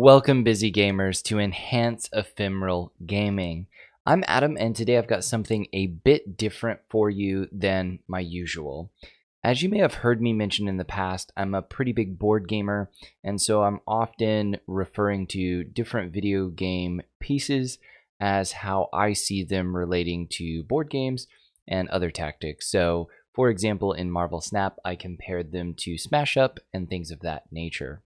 Welcome, busy gamers, to Enhance Ephemeral Gaming. I'm Adam, and today I've got something a bit different for you than my usual. As you may have heard me mention in the past, I'm a pretty big board gamer, and so I'm often referring to different video game pieces as how I see them relating to board games and other tactics. So, for example, in Marvel Snap, I compared them to Smash Up and things of that nature.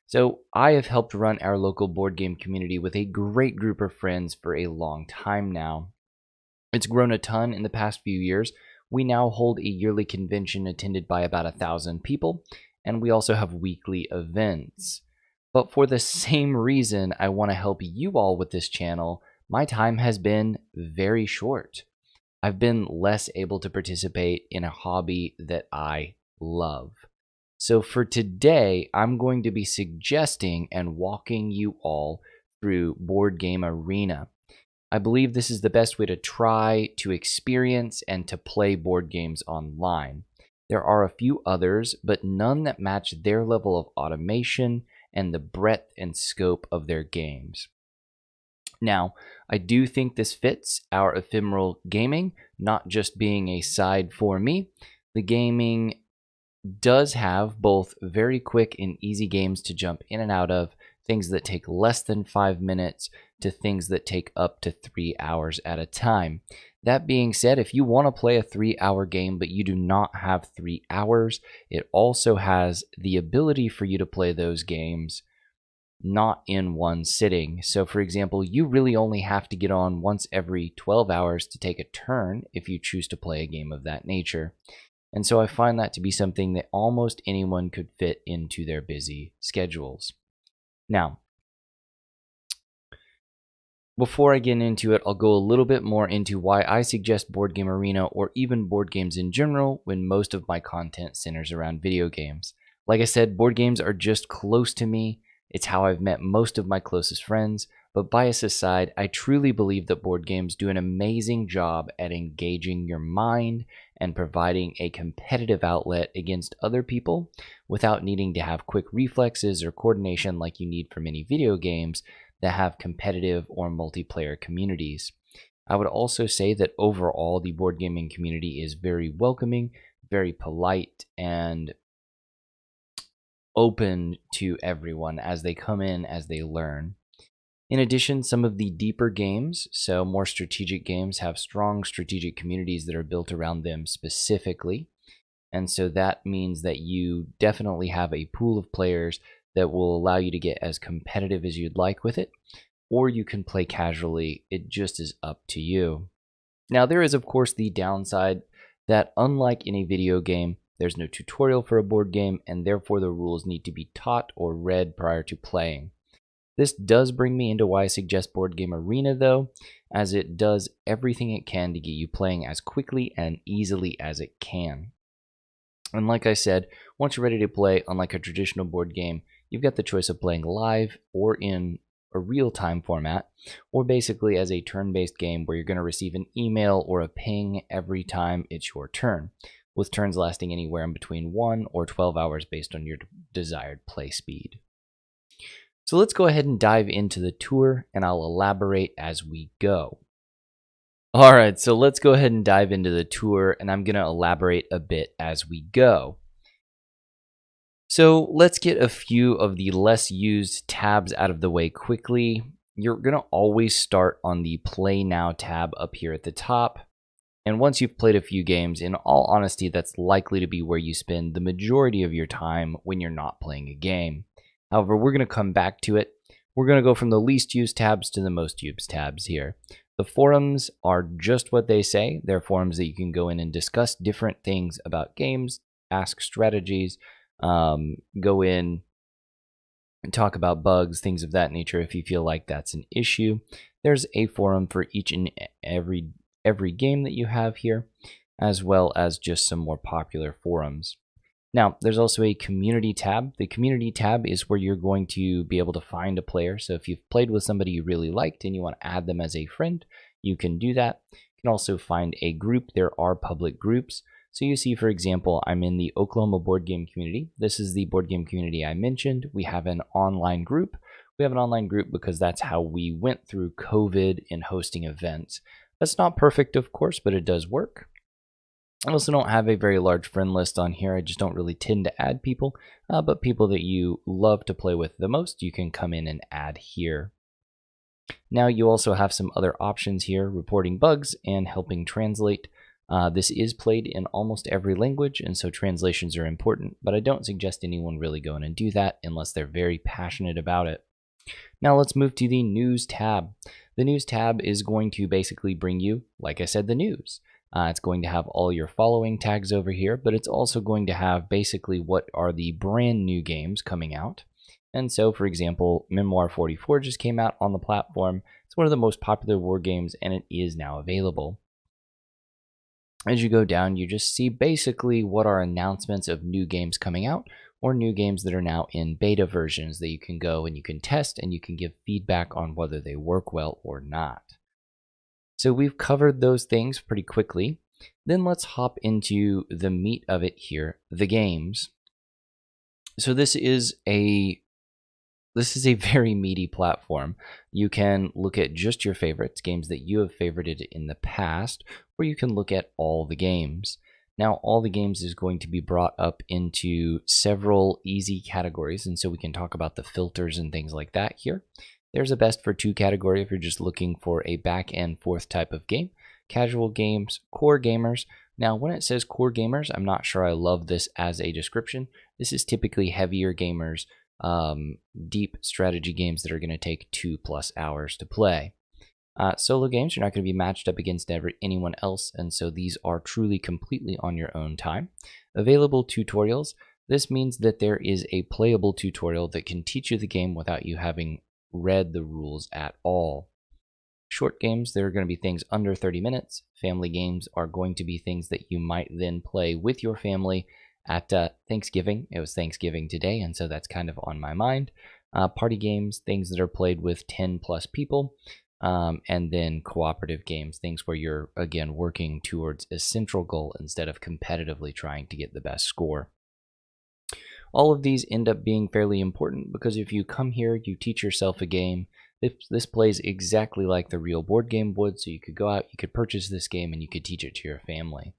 So, I have helped run our local board game community with a great group of friends for a long time now. It's grown a ton in the past few years. We now hold a yearly convention attended by about 1,000 people, and we also have weekly events. But for the same reason I want to help you all with this channel, my time has been very short. I've been less able to participate in a hobby that I love. So for today, I'm going to be suggesting and walking you all through Board Game Arena. I believe this is the best way to try to experience and to play board games online. There are a few others, but none that match their level of automation and the breadth and scope of their games. Now, I do think this fits our ephemeral gaming, not just being a side for me. The gaming does have both very quick and easy games to jump in and out of, things that take less than 5 minutes to things that take up to 3 hours at a time. That being said, if you want to play a 3-hour game but you do not have 3 hours, it also has the ability for you to play those games not in one sitting. So for example, you really only have to get on once every 12 hours to take a turn if you choose to play a game of that nature. And so I find that to be something that almost anyone could fit into their busy schedules. Now, before I get into it, I'll go a little bit more into why I suggest Board Game Arena or even board games in general when most of my content centers around video games. Like I said, board games are just close to me. It's how I've met most of my closest friends. But bias aside, I truly believe that board games do an amazing job at engaging your mind and providing a competitive outlet against other people without needing to have quick reflexes or coordination like you need for many video games that have competitive or multiplayer communities. I would also say that overall the board gaming community is very welcoming, very polite, and open to everyone as they come in, as they learn. In addition, some of the deeper games, so more strategic games, have strong strategic communities that are built around them specifically. And so that means that you definitely have a pool of players that will allow you to get as competitive as you'd like with it, or you can play casually. It just is up to you. Now, there is, of course, the downside that unlike in a video game, there's no tutorial for a board game, and therefore the rules need to be taught or read prior to playing. This does bring me into why I suggest Board Game Arena, though, as it does everything it can to get you playing as quickly and easily as it can. And like I said, once you're ready to play, unlike a traditional board game, you've got the choice of playing live or in a real-time format, or basically as a turn-based game where you're going to receive an email or a ping every time it's your turn, with turns lasting anywhere in between 1 or 12 hours based on your desired play speed. So let's go ahead and dive into the tour, and I'll elaborate as we go. Alright, so let's go ahead and dive into the tour, and I'm going to elaborate a bit as we go. So let's get a few of the less used tabs out of the way quickly. You're going to always start on the Play Now tab up here at the top. And once you've played a few games, in all honesty, that's likely to be where you spend the majority of your time when you're not playing a game. However, we're going to come back to it. We're going to go from the least used tabs to the most used tabs here. The forums are just what they say. They're forums that you can go in and discuss different things about games, ask strategies, go in and talk about bugs, things of that nature if you feel like that's an issue. There's a forum for each and every game that you have here, as well as just some more popular forums. Now, there's also a community tab. The community tab is where you're going to be able to find a player. So if you've played with somebody you really liked and you want to add them as a friend, you can do that. You can also find a group. There are public groups. So you see, for example, I'm in the Oklahoma board game community. This is the board game community I mentioned. We have an online group. We have an online group because that's how we went through COVID in hosting events. That's not perfect, of course, but it does work. I also don't have a very large friend list on here. I just don't really tend to add people, but people that you love to play with the most, you can come in and add here. Now you also have some other options here, reporting bugs and helping translate. This is played in almost every language, and so translations are important, but I don't suggest anyone really going and do that unless they're very passionate about it. Now let's move to the news tab. The news tab is going to basically bring you, like I said, the news. It's going to have all your following tags over here, but it's also going to have basically what are the brand new games coming out. And so, for example, Memoir 44 just came out on the platform. It's one of the most popular war games, and it is now available. As you go down, you just see basically what are announcements of new games coming out or new games that are now in beta versions that you can go and you can test and you can give feedback on whether they work well or not. So we've covered those things pretty quickly. Then let's hop into the meat of it here, the games. So this is a very meaty platform. You can look at just your favorites, games that you have favorited in the past, or you can look at all the games. Now, all the games is going to be brought up into several easy categories, and so we can talk about the filters and things like that here. There's a best for 2 category if you're just looking for a back and forth type of game. Casual games, core gamers. Now, when it says core gamers, I'm not sure I love this as a description. This is typically heavier gamers, deep strategy games that are going to take 2+ hours to play. Solo games, you're not going to be matched up against anyone else, and so these are truly completely on your own time. Available tutorials. This means that there is a playable tutorial that can teach you the game without you having read the rules at all. Short games, there are going to be things under 30 minutes. Family games are going to be things that you might then play with your family at Thanksgiving. It was Thanksgiving today, and so that's kind of on my mind. Party games, things that are played with 10+ people. And then cooperative games, things where you're, again, working towards a central goal instead of competitively trying to get the best score. All of these end up being fairly important because if you come here, you teach yourself a game. This plays exactly like the real board game would, so you could go out, you could purchase this game, and you could teach it to your family.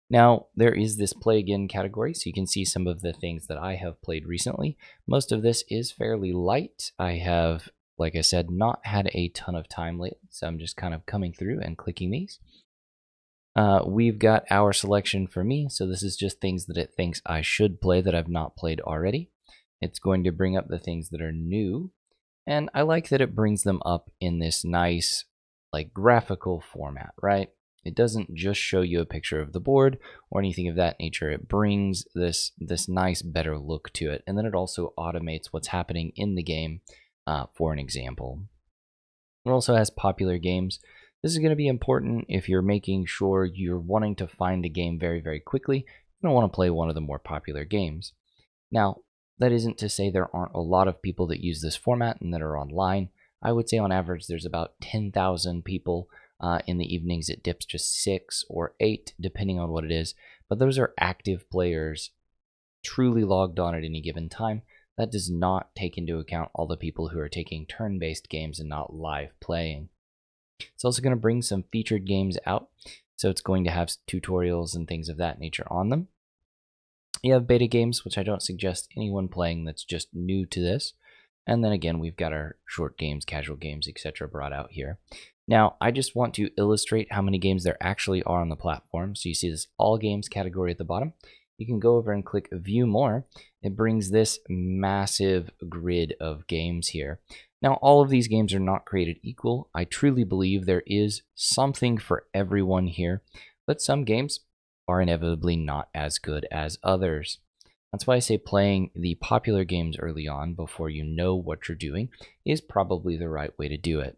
Now, there is this play again category, so you can see some of the things that I have played recently. Most of this is fairly light. I have, like I said, not had a ton of time lately, so I'm just kind of coming through and clicking these. We've got our selection for me, so this is just things that it thinks I should play that I've not played already. It's going to bring up the things that are new, and I like that it brings them up in this nice, like, graphical format, right? It doesn't just show you a picture of the board or anything of that nature. It brings this nice, better look to it, and then it also automates what's happening in the game, for an example. It also has popular games. This is going to be important if you're making sure you're wanting to find a game very, very quickly. You don't want to play one of the more popular games. Now, that isn't to say there aren't a lot of people that use this format and that are online. I would say on average there's about 10,000 people. In the evenings it dips to 6 or 8 depending on what it is. But those are active players truly logged on at any given time. That does not take into account all the people who are taking turn-based games and not live playing. It's also going to bring some featured games out, so it's going to have tutorials and things of that nature on them. You have beta games, which I don't suggest anyone playing that's just new to this. And then again, we've got our short games, casual games, etc. brought out here. Now, I just want to illustrate how many games there actually are on the platform. So you see this all games category at the bottom. You can go over and click view more. It brings this massive grid of games here. Now, all of these games are not created equal. I truly believe there is something for everyone here, but some games are inevitably not as good as others. That's why I say playing the popular games early on before you know what you're doing is probably the right way to do it.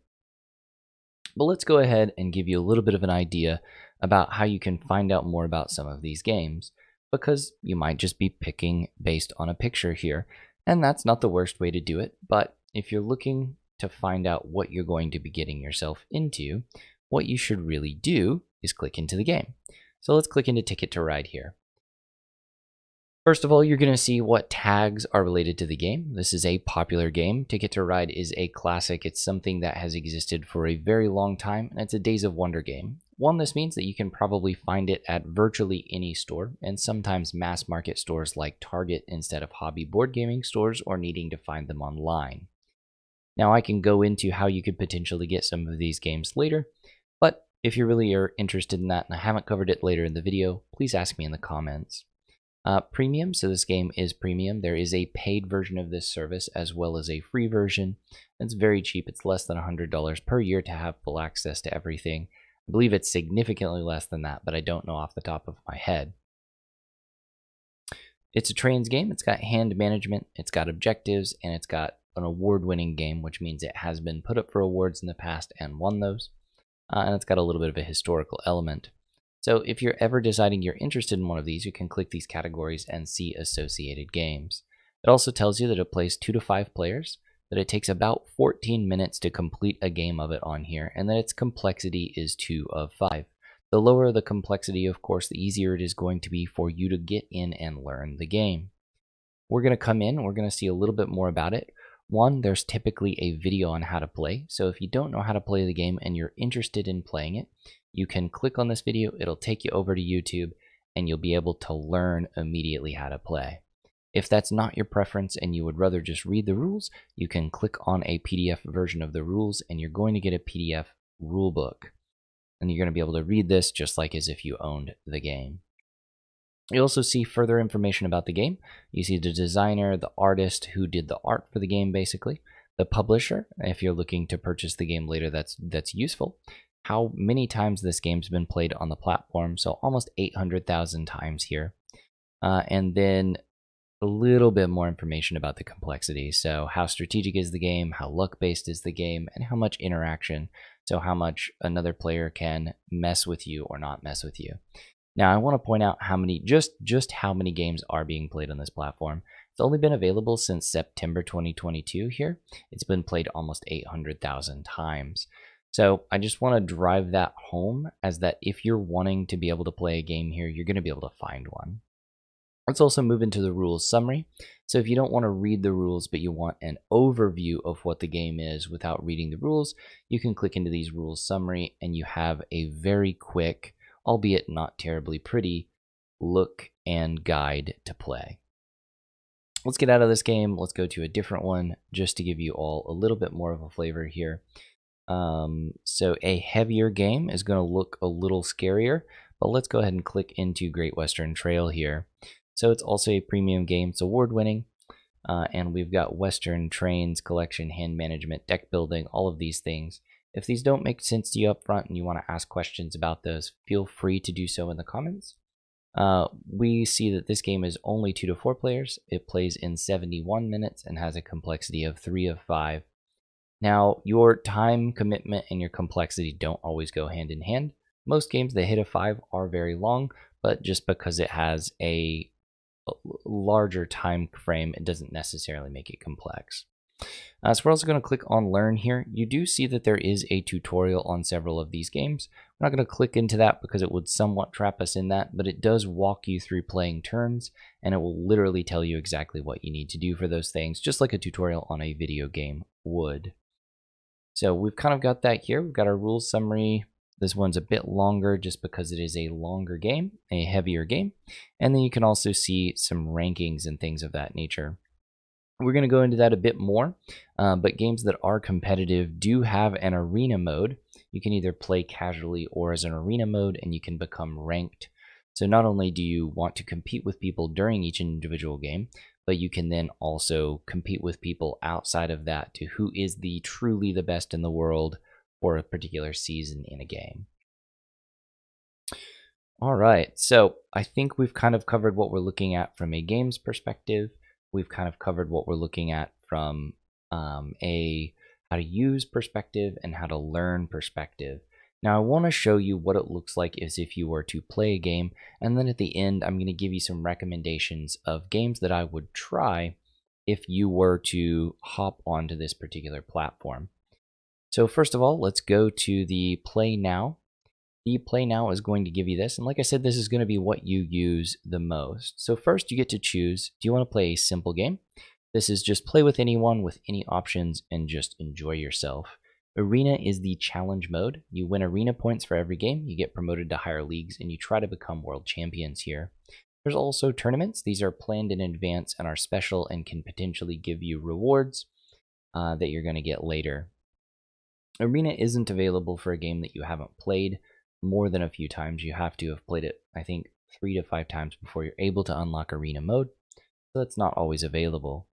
But let's go ahead and give you a little bit of an idea about how you can find out more about some of these games, because you might just be picking based on a picture here, and that's not the worst way to do it. But if you're looking to find out what you're going to be getting yourself into, what you should really do is click into the game. So let's click into Ticket to Ride here. First of all, you're going to see what tags are related to the game. This is a popular game. Ticket to Ride is a classic. It's something that has existed for a very long time, and it's a Days of Wonder game. One, this means that you can probably find it at virtually any store, and sometimes mass market stores like Target instead of hobby board gaming stores or needing to find them online. Now, I can go into how you could potentially get some of these games later, but if you really are interested in that and I haven't covered it later in the video, please ask me in the comments. Premium, so this game is premium. There is a paid version of this service as well as a free version. It's very cheap. It's less than $100 per year to have full access to everything. I believe it's significantly less than that, but I don't know off the top of my head. It's a trains game. It's got hand management, it's got objectives, and it's got an award-winning game, which means it has been put up for awards in the past and won those. And it's got a little bit of a historical element. So if you're ever deciding you're interested in one of these, you can click these categories and see associated games. It also tells you that it plays 2 to 5 players, that it takes about 14 minutes to complete a game of it on here, and that its complexity is 2 of 5. The lower the complexity, of course, the easier it is going to be for you to get in and learn the game. We're going to come in, we're going to see a little bit more about it. One, there's typically a video on how to play, so if you don't know how to play the game and you're interested in playing it, you can click on this video, it'll take you over to YouTube, and you'll be able to learn immediately how to play. If that's not your preference and you would rather just read the rules, you can click on a PDF version of the rules, and you're going to get a PDF rulebook. And you're going to be able to read this just like as if you owned the game. You also see further information about the game. You see the designer, the artist who did the art for the game, basically, the publisher, if you're looking to purchase the game later, that's useful. How many times this game's been played on the platform, so almost 800,000 times here. And then a little bit more information about the complexity. So how strategic is the game, how luck-based is the game, and how much interaction, so how much another player can mess with you or not mess with you. Now, I want to point out how many, just how many games are being played on this platform. It's only been available since September 2022 here. It's been played almost 800,000 times. So I just want to drive that home as that if you're wanting to be able to play a game here, you're going to be able to find one. Let's also move into the rules summary. So if you don't want to read the rules, but you want an overview of what the game is without reading the rules, you can click into these rules summary and you have a very quick, albeit not terribly pretty, look and guide to play. Let's get out of this game. Let's go to a different one just to give you all a little bit more of a flavor here. So a heavier game is going to look a little scarier, but let's go ahead and click into Great Western Trail here. So it's also a premium game. It's award-winning, and we've got Western Trains, collection, hand management, deck building, all of these things. If these don't make sense to you up front and you want to ask questions about those, feel free to do so in the comments. We see that this game is only 2 to 4 players. It plays in 71 minutes and has a complexity of 3 of 5. Now, your time commitment and your complexity don't always go hand in hand. Most games that hit a 5 are very long, but just because it has a larger time frame, it doesn't necessarily make it complex. So we're also going to click on Learn here. You do see that there is a tutorial on several of these games. We're not going to click into that because it would somewhat trap us in that, but it does walk you through playing turns, and it will literally tell you exactly what you need to do for those things, just like a tutorial on a video game would. So we've kind of got that here. We've got our rules summary. This one's a bit longer just because it is a longer game, a heavier game. And then you can also see some rankings and things of that nature. We're going to go into that a bit more, but games that are competitive do have an arena mode. You can either play casually or as an arena mode, and you can become ranked. So not only do you want to compete with people during each individual game, but you can then also compete with people outside of that to who is truly the best in the world for a particular season in a game. All right, so I think we've kind of covered what we're looking at from a games perspective. We've kind of covered what we're looking at from a how to use perspective and how to learn perspective. Now I want to show you what it looks like as if you were to play a game, and then at the end I'm going to give you some recommendations of games that I would try if you were to hop onto this particular platform. So first of all, let's go to the Play Now. The Play Now is going to give you this, and like I said, this is going to be what you use the most. So first you get to choose, do you want to play a simple game? This is just play with anyone with any options and just enjoy yourself. Arena is the challenge mode. You win arena points for every game, you get promoted to higher leagues, and you try to become world champions here. There's also tournaments. These are planned in advance and are special and can potentially give you rewards that you're going to get later. Arena isn't available for a game that you haven't played more than a few times. You have to have played it, I think, 3 to 5 times before you're able to unlock Arena mode, so that's not always available.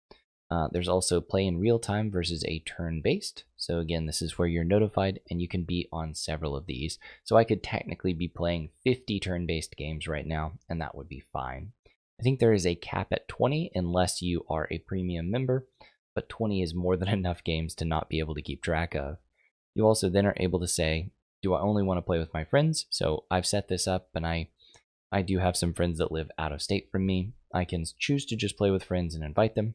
There's also play in real time versus a turn-based. So again, this is where you're notified and you can be on several of these. So I could technically be playing 50 turn-based games right now, and that would be fine. I think there is a cap at 20 unless you are a premium member, but 20 is more than enough games to not be able to keep track of. You also then are able to say, do I only want to play with my friends? So I've set this up, and I do have some friends that live out of state from me. I can choose to just play with friends and invite them.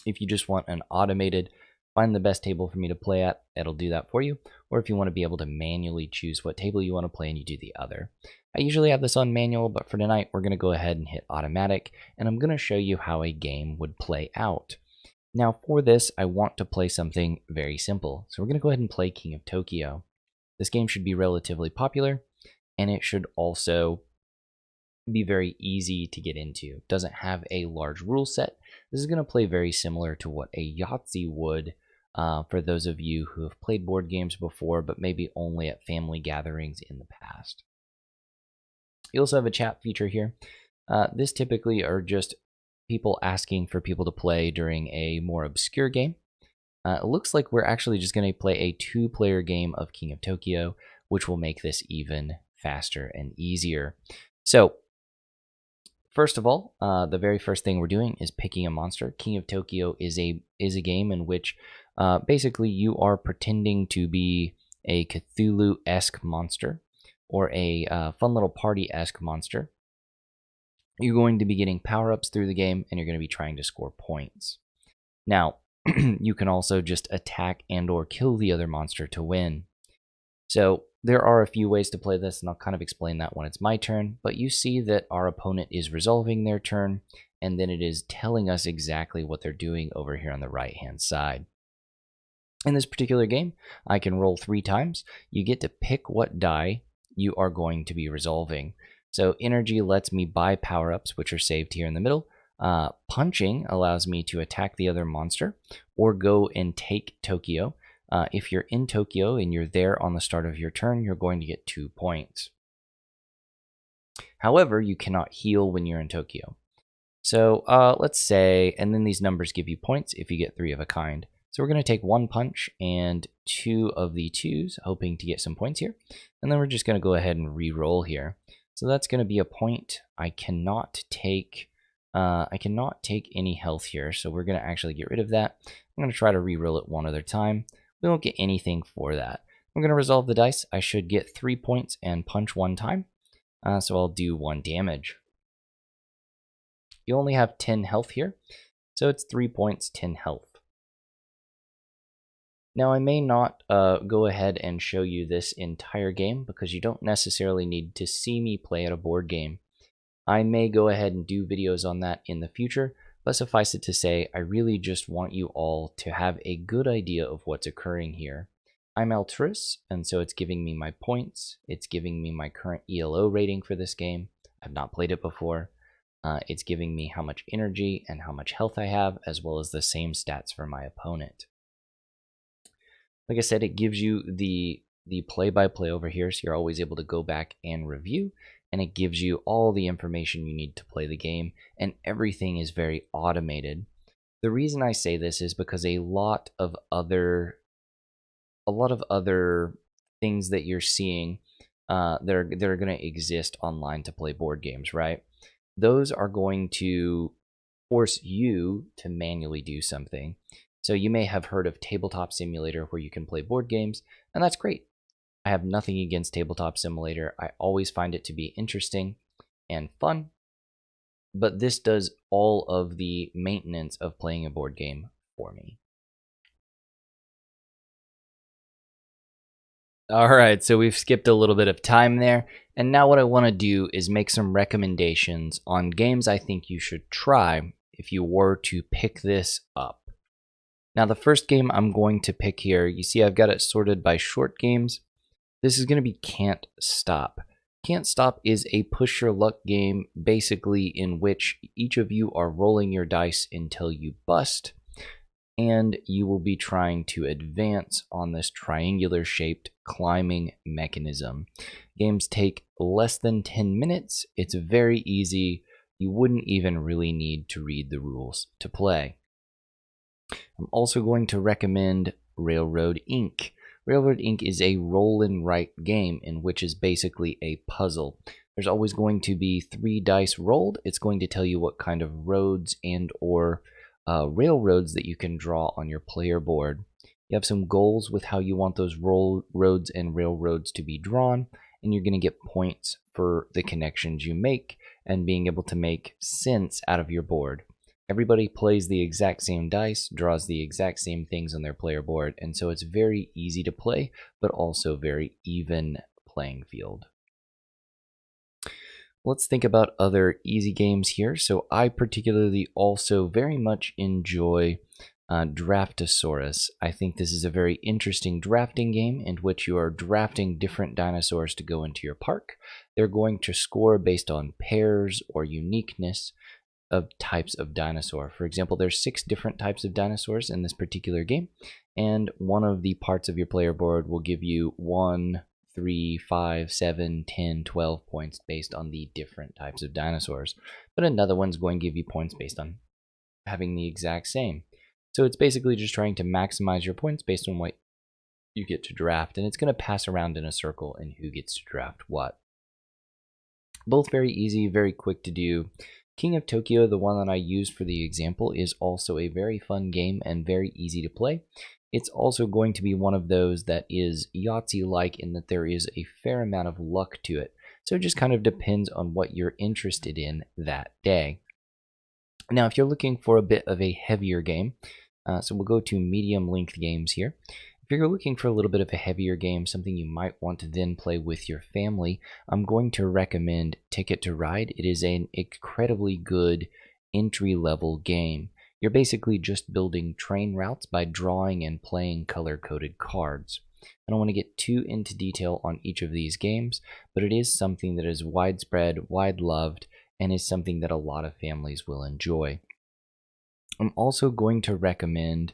If you just want an automated, find the best table for me to play at, it'll do that for you. Or if you want to be able to manually choose what table you want to play and you do the other. I usually have this on manual, but for tonight, we're going to go ahead and hit automatic, and I'm going to show you how a game would play out. Now for this, I want to play something very simple. So we're going to go ahead and play King of Tokyo. This game should be relatively popular, and it should also be very easy to get into. It doesn't have a large rule set. This is going to play very similar to what a Yahtzee would for those of you who have played board games before, but maybe only at family gatherings in the past. You also have a chat feature here. This typically are just people asking for people to play during a more obscure game. It looks like we're actually just going to play a 2-player game of King of Tokyo, which will make this even faster and easier. So first of all, the very first thing we're doing is picking a monster. King of Tokyo is a game in which basically you are pretending to be a Cthulhu-esque monster or a fun little party-esque monster. You're going to be getting power-ups through the game, and you're going to be trying to score points. Now, you can also just attack and or kill the other monster to win. So there are a few ways to play this, and I'll kind of explain that when it's my turn, but you see that our opponent is resolving their turn, and then it is telling us exactly what they're doing over here on the right-hand side. In this particular game, I can roll 3 times. You get to pick what die you are going to be resolving. So energy lets me buy power-ups, which are saved here in the middle. Punching allows me to attack the other monster, or go and take Tokyo. If you're in Tokyo and you're there on the start of your turn, you're going to get 2 points. However, you cannot heal when you're in Tokyo. So let's say, and then these numbers give you points if you get 3 of a kind. So we're going to take 1 punch and 2 of the 2s, hoping to get some points here. And then we're just going to go ahead and re-roll here. So that's going to be a point. I cannot take any health here, so we're going to actually get rid of that. I'm going to try to re-roll it one other time. We won't get anything for that. I'm going to resolve the dice. I should get 3 points and punch 1 time. So I'll do 1 damage. You only have 10 health here, so it's 3 points, 10 health. Now I may not go ahead and show you this entire game because you don't necessarily need to see me play at a board game. I may go ahead and do videos on that in the future, but suffice it to say, I really just want you all to have a good idea of what's occurring here. I'm Elturis, and so it's giving me my points. It's giving me my current ELO rating for this game. I've not played it before. It's giving me how much energy and how much health I have, as well as the same stats for my opponent. Like I said, it gives you the play-by-play over here, so you're always able to go back and review, and it gives you all the information you need to play the game, and everything is very automated. The reason I say this is because a lot of other things that you're seeing that are going to exist online to play board games, right? Those are going to force you to manually do something. So you may have heard of Tabletop Simulator, where you can play board games, and that's great. I have nothing against Tabletop Simulator. I always find it to be interesting and fun, but this does all of the maintenance of playing a board game for me. All right, so we've skipped a little bit of time there. And now what I want to do is make some recommendations on games I think you should try if you were to pick this up. Now, the first game I'm going to pick here, you see I've got it sorted by short games. This is going to be Can't Stop. Can't Stop is a push your luck game, basically in which each of you are rolling your dice until you bust, and you will be trying to advance on this triangular shaped climbing mechanism. Games take less than 10 minutes. It's very easy. You wouldn't even really need to read the rules to play. I'm also going to recommend Railroad Ink. Railroad Ink is a roll and write game in which is basically a puzzle. There's always going to be 3 dice rolled. It's going to tell you what kind of roads and or railroads that you can draw on your player board. You have some goals with how you want those roads and railroads to be drawn, and you're going to get points for the connections you make and being able to make sense out of your board. Everybody plays the exact same dice, draws the exact same things on their player board, and so it's very easy to play, but also very even playing field. Let's think about other easy games here. So I particularly also very much enjoy Draftosaurus. I think this is a very interesting drafting game in which you are drafting different dinosaurs to go into your park. They're going to score based on pairs or uniqueness of types of dinosaur. For example, there's 6 different types of dinosaurs in this particular game, and one of the parts of your player board will give you 1, 3, 5, 7, 10, 12 points based on the different types of dinosaurs. But another one's going to give you points based on having the exact same. So it's basically just trying to maximize your points based on what you get to draft, and it's going to pass around in a circle and who gets to draft what. Both very easy, very quick to do. King of Tokyo, the one that I used for the example, is also a very fun game and very easy to play. It's also going to be one of those that is Yahtzee-like in that there is a fair amount of luck to it. So it just kind of depends on what you're interested in that day. Now, if you're looking for a bit of a heavier game, so we'll go to medium-length games here. If you're looking for a little bit of a heavier game, something you might want to then play with your family, I'm going to recommend Ticket to Ride. It is an incredibly good entry-level game. You're basically just building train routes by drawing and playing color-coded cards. I don't want to get too into detail on each of these games, but it is something that is widespread, wide-loved, and is something that a lot of families will enjoy. I'm also going to recommend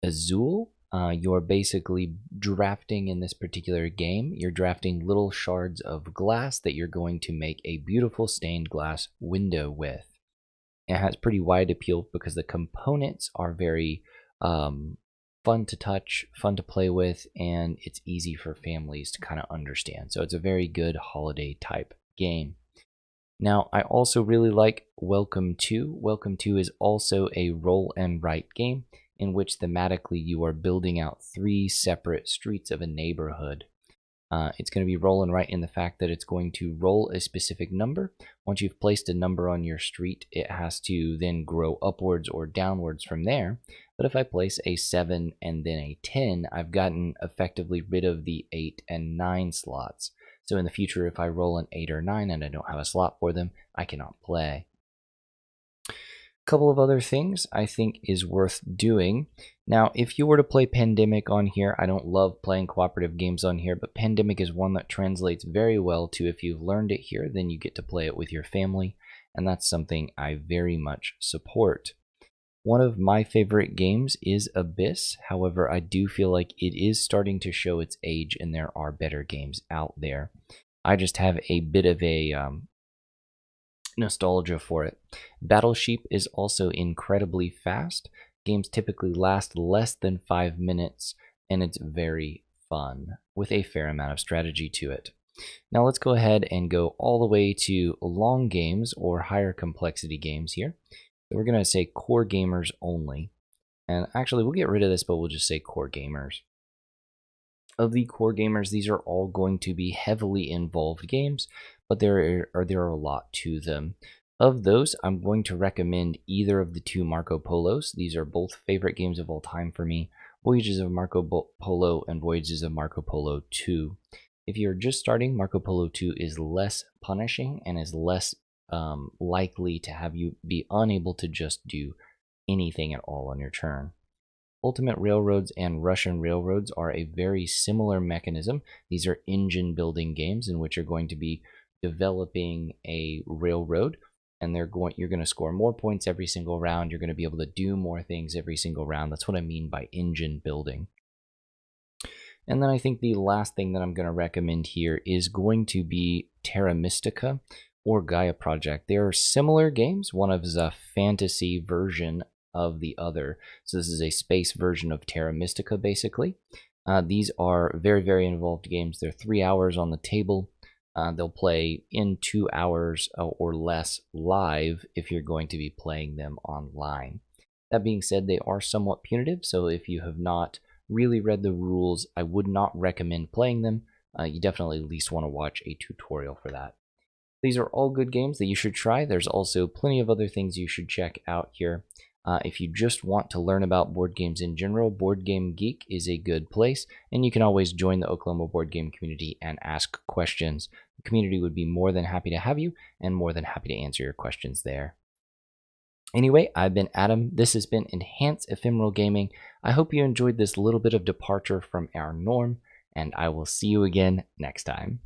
Azul. You're basically drafting in this particular game. You're drafting little shards of glass that you're going to make a beautiful stained glass window with. It has pretty wide appeal because the components are very fun to touch, fun to play with, and it's easy for families to kind of understand. So it's a very good holiday type game. Now, I also really like Welcome To. Welcome To is also a roll and write game in which thematically you are building out 3 separate streets of a neighborhood. It's going to be roll and write in the fact that it's going to roll a specific number. Once you've placed a number on your street, it has to then grow upwards or downwards from there. But if I place a 7 and then a 10, I've gotten effectively rid of the 8 and 9 slots. So in the future, if I roll an 8 or 9 and I don't have a slot for them, I cannot play. A couple of other things I think is worth doing. Now, if you were to play Pandemic on here, I don't love playing cooperative games on here, but Pandemic is one that translates very well to if you've learned it here, then you get to play it with your family, and that's something I very much support. One of my favorite games is Abyss. However, I do feel like it is starting to show its age and there are better games out there. I just have a bit of a nostalgia for it. Battle Sheep is also incredibly fast. Games typically last less than 5 minutes, and it's very fun with a fair amount of strategy to it. Now let's go ahead and go all the way to long games or higher complexity games here. So we're going to say core gamers only. And actually, we'll get rid of this, but we'll just say core gamers. Of the core gamers, these are all going to be heavily involved games, but there are a lot to them. Of those, I'm going to recommend either of the 2 Marco Polos. These are both favorite games of all time for me. Voyages of Marco Polo and Voyages of Marco Polo 2. If you're just starting, Marco Polo 2 is less punishing and is less likely to have you be unable to just do anything at all on your turn. Ultimate Railroads and Russian Railroads are a very similar mechanism. These are engine building games in which you're going to be developing a railroad, and you're going to score more points every single round. You're going to be able to do more things every single round. That's what I mean by engine building. And then I think the last thing that I'm going to recommend here is going to be Terra Mystica or Gaia Project. They are similar games. One is a fantasy version of the other. So this is a space version of Terra Mystica, basically. These are very, very involved games. They're 3 hours on the table. They'll play in 2 hours or less live if you're going to be playing them online. That being said, they are somewhat punitive, so if you have not really read the rules, I would not recommend playing them. You definitely at least want to watch a tutorial for that. These are all good games that you should try. There's also plenty of other things you should check out here. If you just want to learn about board games in general, Board Game Geek is a good place, and you can always join the Oklahoma board game community and ask questions. The community would be more than happy to have you and more than happy to answer your questions there. Anyway, I've been Adam. This has been Enhance Ephemeral Gaming. I hope you enjoyed this little bit of departure from our norm, and I will see you again next time.